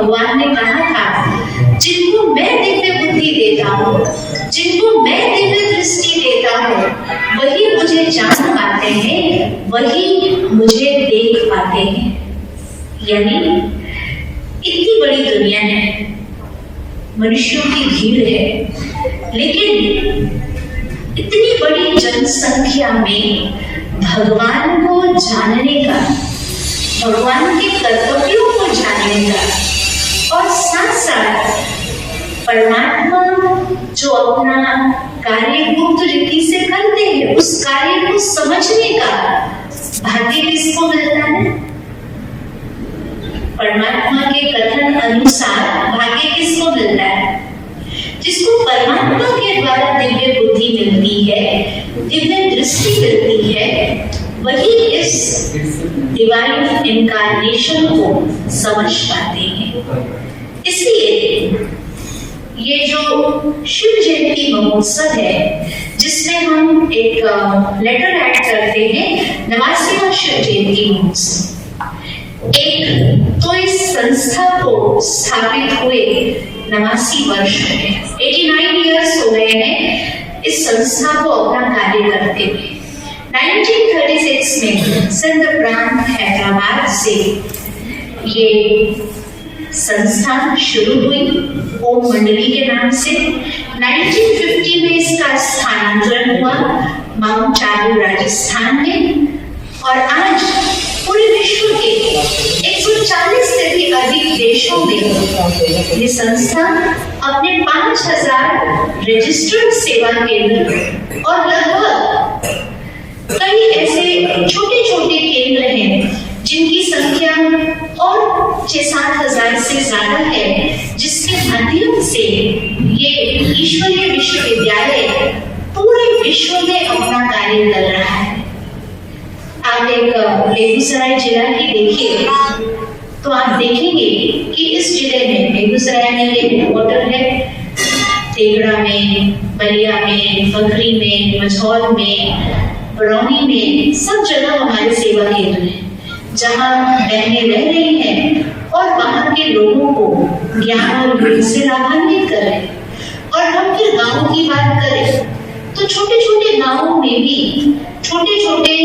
भगवान ने कहा था, जिनको मैं दिव्य बुद्धि देता हूँ, जिनको मैं दिव्य दृष्टि देता हूँ, वही मुझे जान पाते हैं, वही मुझे देख पाते हैं। यानी इतनी बड़ी दुनिया है, मनुष्यों की भीड़ है, लेकिन इतनी बड़ी जनसंख्या में भगवान को जानने का, भगवान के कर्तव्यों को जानने का और साथ साथ परमात्मा जो अपना कार्य गुप्त रीति से करते हैं, उस कार्य को समझने का भाग्य किसको मिलता है? परमात्मा के कथन अनुसार भाग्य किसको मिलता है? जिसको परमात्मा के द्वारा दिव्य बुद्धि मिलती है, दिव्य दृष्टि मिलती है, वही इस डिवाइन इनकार्नेशन को समझ पाते हैं। इसलिए ये जो शिव जयंती महोत्सव है, जिसमें हम एक लेटर ऐड करते हैं, 89वां शिव जयंती महोत्सव। एक तो इस संस्था को स्थापित हुए 89 वर्ष हो गए, 89 इयर्स हो गए हैं इस संस्था को अपना कार्य करते हुए। 1936 में सिंध प्रांत हैदराबाद से ये संस्था शुरू हुई ओम मंडली के नाम से। 1950 में इसका स्थानांतरण हुआ माउंट आबू राजस्थान में, और आज पूरे विश्व के 140 से भी अधिक देशों में ये संस्था अपने 5000 रजिस्टर्ड सेवा केंद्र और लगभग कई ऐसे छोटे छोटे केंद्र हैं जिनकी संख्या और 6-7 हजार से ज्यादा है, जिसके माध्यम से ये ईश्वरीय विश्वविद्यालय पूरे विश्व में अपना कार्य कर रहा है। आप एक बेगूसराय जिला की देखिए तो आप देखेंगे कि इस जिले में, बेगूसराय में ये हेडक्वार्टर है, तेगड़ा में, बलिया में, बकरी में, मझौल में, बरौनी में, सब जगह हमारे सेवा केंद्र हैं जहाँ बहनें रह रही हैं और वहाँ के लोगों को ज्ञान और गुण से लाभान्वित कर रहे हैं। और हम फिर गाँव की बात करें तो छोटे छोटे गाँवों में भी छोटे छोटे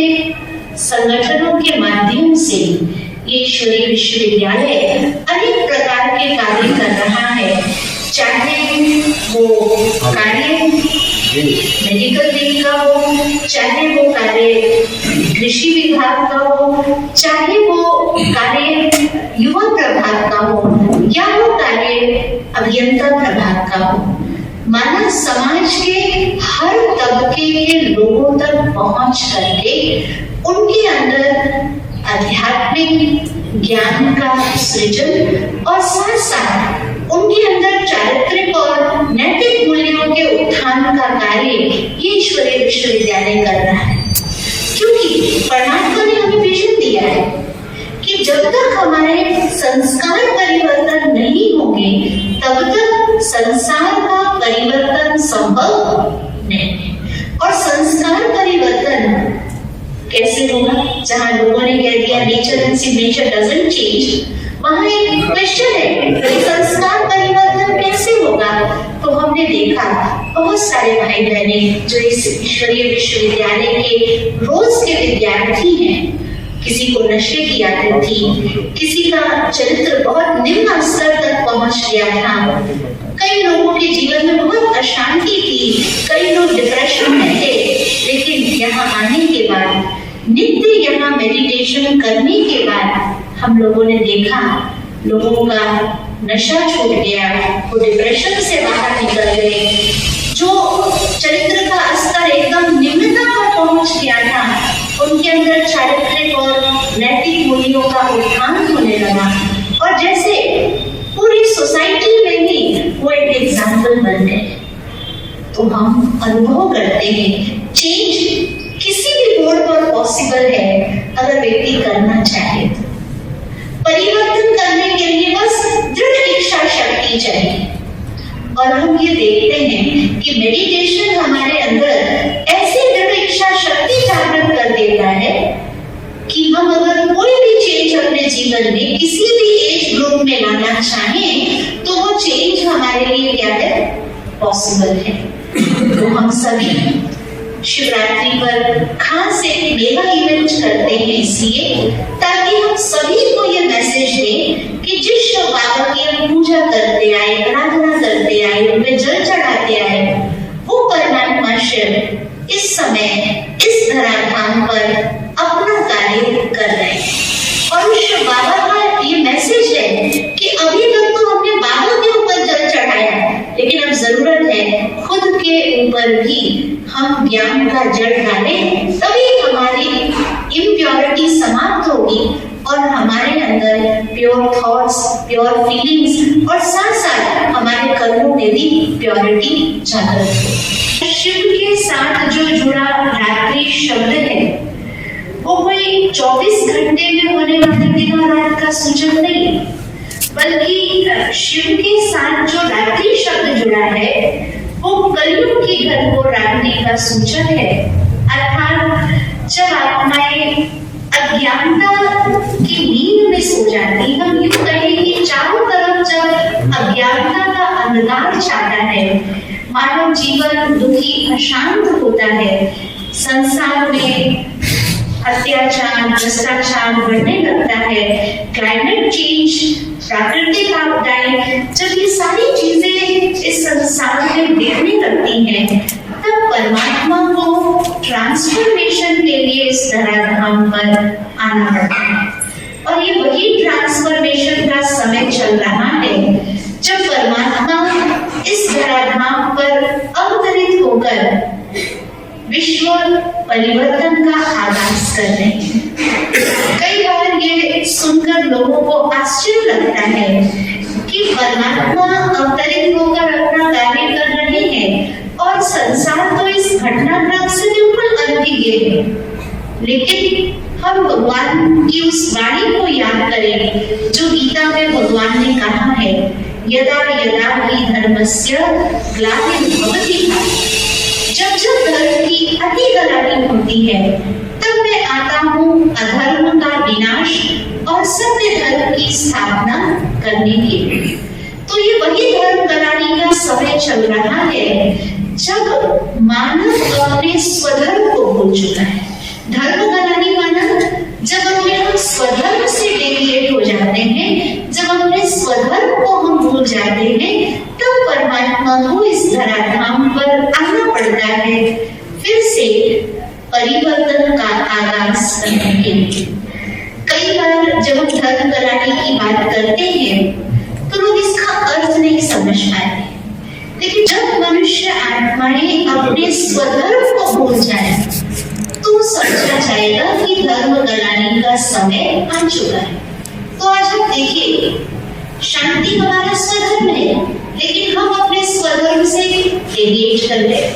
संगठनों के माध्यम से ये ईश्वरीय विश्वविद्यालय अनेक प्रकार के कार्य कर रहा है, चाहे वो कार्य मेडिकल विंग का हो, चाहे वो कार्य कृषि विभाग का हो, चाहे वो कार्य युवा प्रभाग का हो, या वो कार्य अभियंता प्रभाग का हो। मानव समाज के हर तबके के लोगों तक पहुंच करके उनके अंदर आध्यात्मिक ज्ञान का सृजन और साथ साथ उनके अंदर चारित्रिक और नैतिक मूल्यों के उत्थान का कार्य ये ईश्वरीय विश्वविद्यालय कर रहा है। क्योंकि परमात्मा ने हमें विजन दिया है कि जब तक हमारे संस्कार परिवर्तन नहीं होंगे तब तक संसार का परिवर्तन संभव नहीं है। और संस्कार परिवर्तन कैसे होगा? जहां लोगों ने कह दिया नेचर डजंट चेंज, वहां एक क्वेश्चन है कि संस्कार परिवर्तन कैसे होगा? तो हमने देखा बहुत सारे भाई बहने जो इस ईश्वरीय विश्वविद्यालय के रोज के विद्यार्थी हैं, किसी को नशे की आदत थी, किसी का चरित्र बहुत निम्न स्तर तक पहुंच गया था, कई लोगों के जीवन में बहुत अशांति थी, कई लोग डिप्रेशन में थे, लेकिन यहाँ आने के बाद, नित्य यहाँ मेडिटेशन करने के बाद हम लोगों ने देखा लोगों का नशा छूट गया, वो डिप्रेशन से बाहर निकल गए, जो चरित्र का स्तर एकदम निम्नता पर पहुंच गया था उनके अंदर चारित्रिक और नैतिक मूल्यों का उत्थान होने लगा, और जैसे पूरी सोसाइटी में ही वो एक एग्जाम्पल बन गए। तो हम अनुभव करते हैं चेंज किसी भी मोड़ पर पॉसिबल है अगर व्यक्ति करना चाहे। परिवर्तन करने के लिए बस दृढ़ इच्छा शक्ति चाहिए। और हम ये देखते हैं कि मेडिटेशन हमारे अंदर ऐसी दृढ़ इच्छा शक्ति जागृत कर देता है कि हम अगर कोई भी चेंज अपने जीवन में किसी भी एज ग्रुप रूप में लाना चाहें तो वो चेंज हमारे लिए क्या है, पॉसिबल है। तो हम सभी शिवरात्रि पर खास एक मेगा इवेंट करते हैं इसलिए ताकि हम सभी को ये मैसेज दें कि जिस शिव बाबा की हम पूजा करते आए, आराधना करते आए, उनपे जल चढ़ाते आए, वो परमात्मा शिव इस समय इस धराधाम पर अपना कार्य कर रहे हैं। और उस शिव बाबा का ये मैसेज है कि अभी तक तो हमने बाबा के ऊपर जल चढ़ाया, लेकिन अब जरूरत है खुद के ऊपर भी हम ज्ञान का जल डालें, तभी हमारी इम्प्योरिटी समाप्त होगी और हमारे अंदर प्योर थॉट्स, प्योर फीलिंग्स और साथ साथ हमारे कर्मों में भी प्योरिटी जागृत हो। शिव के साथ जो जुड़ा रात्रि शब्द है वो कोई 24 घंटे में होने वाले दिन और रात का सूचक नहीं, बल्कि शिव के साथ जो रात्रि शब्द जुड़ा है वो कलयुग की घनघोर रात्रि का सूचक है। अर्थात जब आत्माएं अज्ञानता की नींद में सो जाती, हम यूं कहें कि चारों तरफ जब अज्ञानता का अंधकार छाता है, मानव जीवन दुखी अशांत होता है, संसार में अत्याचार भ्रष्टाचार बढ़ने लगता है, क्लाइमेट चेंज, प्राकृतिक आपदाएं, जब ये सारी चीजें इस संसार में दिखने लगती हैं, तब परमात्मा को ट्रांसफॉर्मेशन के लिए इस धराधाम पर आना पड़ता है। और ये वही ट्रांसफॉर्मेशन का समय चल रहा है जब परमात्मा इस धराधाम पर अवतरित होकर विश्व परिवर्तन का आगाज कर रहे हैं। कई बार ये सुनकर लोगों को आश्चर्य लगता है कि परमात्मा अवतरित होकर अपना कार्य कर रहे हैं और संसार तो इस घटनाक्रम से बिल्कुल अनभिज्ञ है, लेकिन हम भगवान की उस वाणी को याद करें जो गीता में भगवान ने कहा है, यदा यदा हि धर्मस्य ग्लानिर्भवति भारत। जब जब धर्म की अति गलानी होती है तब मैं आता हूँ अधर्म का विनाश और सत्य धर्म की स्थापना करने के लिए। तो ये वही धर्म गलानी का समय चल रहा है जब मानव अपने स्वधर्म को भूल चुका है। धर्म गलानी माना जब हम स्वधर्म से डेविएट हो जाते हैं, जब अपने स्वधर्म को हम भूल जाते हैं, तब परमात्मा को इस धराधाम पर आना पड़ता है फिर से परिवर्तन का आगाज करने के लिए। कई बार जब हम धर्म कराने की बात करते हैं तो लोग इसका अर्थ नहीं समझ पाते, लेकिन जब मनुष्य आत्माएं अपने स्वधर्म को भूल जाए तो समझा जाएगा कि धर्म कराने का समय आ चुका है। तो आज हम देखिए, शांति हमारा स्वधर्म है, लेकिन हम अपने स्वधर्म से डेविएट कर गए।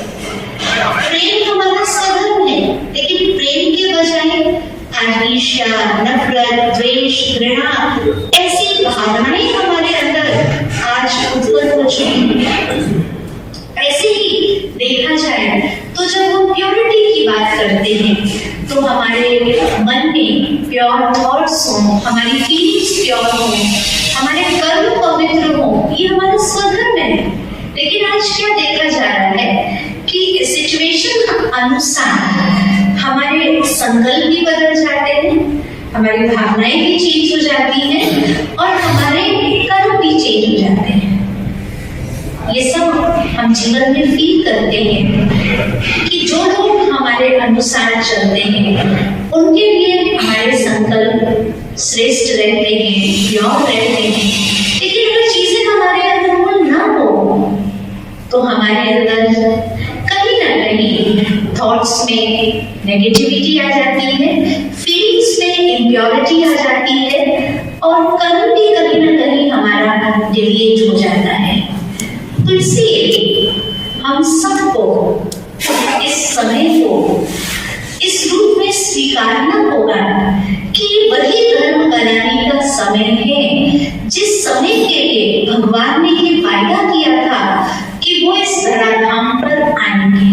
प्रेम हमारा स्वधर्म है, लेकिन प्रेम के बजाय ईर्ष्या, नफरत, द्वेष, घृणा ऐसी भावनाएं हमारे अंदर आज उत्पन्न हो चुकी हैं। ऐसे ही देखा जाए तो जब हम प्योरिटी की बात करते हैं तो हमारे मन में प्योर थॉट्स हो, हमारी फीलिंग्स प्योर हो, हमारे कर्म पवित्र हो, ये हमारा स्वधर्म है। लेकिन आज क्या देखा जा रहा है कि सिचुएशन अनुसार हमारे संकल्प भी बदल जाते हैं, हमारी भावनाएं भी चेंज हो जाती हैं और हमारे कर्म भी चेंज हो जाते हैं। ये सब हम जीवन में फील करते हैं कि जो लोग हमारे अनुसार चलते हैं उनके लिए हमारे संकल्प श्रेष्ठ रहते हैं, प्योर रहते हैं। लेकिन अगर चीजें हमारे अनुकूल ना हो तो हमारे अंदर कहीं ना कहीं थॉट्स में नेगेटिविटी आ जाती है, फीलिंग्स में इम्प्योरिटी आ जाती है और कर्म भी कहीं ना कहीं हमारा डेविएट हो जाता है। तो इसलिए हम सबको इस समय को इस रूप में स्वीकारना होगा कि वही धर्म बनाने का समय है जिस समय के लिए भगवान ने ये वायदा किया था कि वो इस धराधाम पर आएंगे।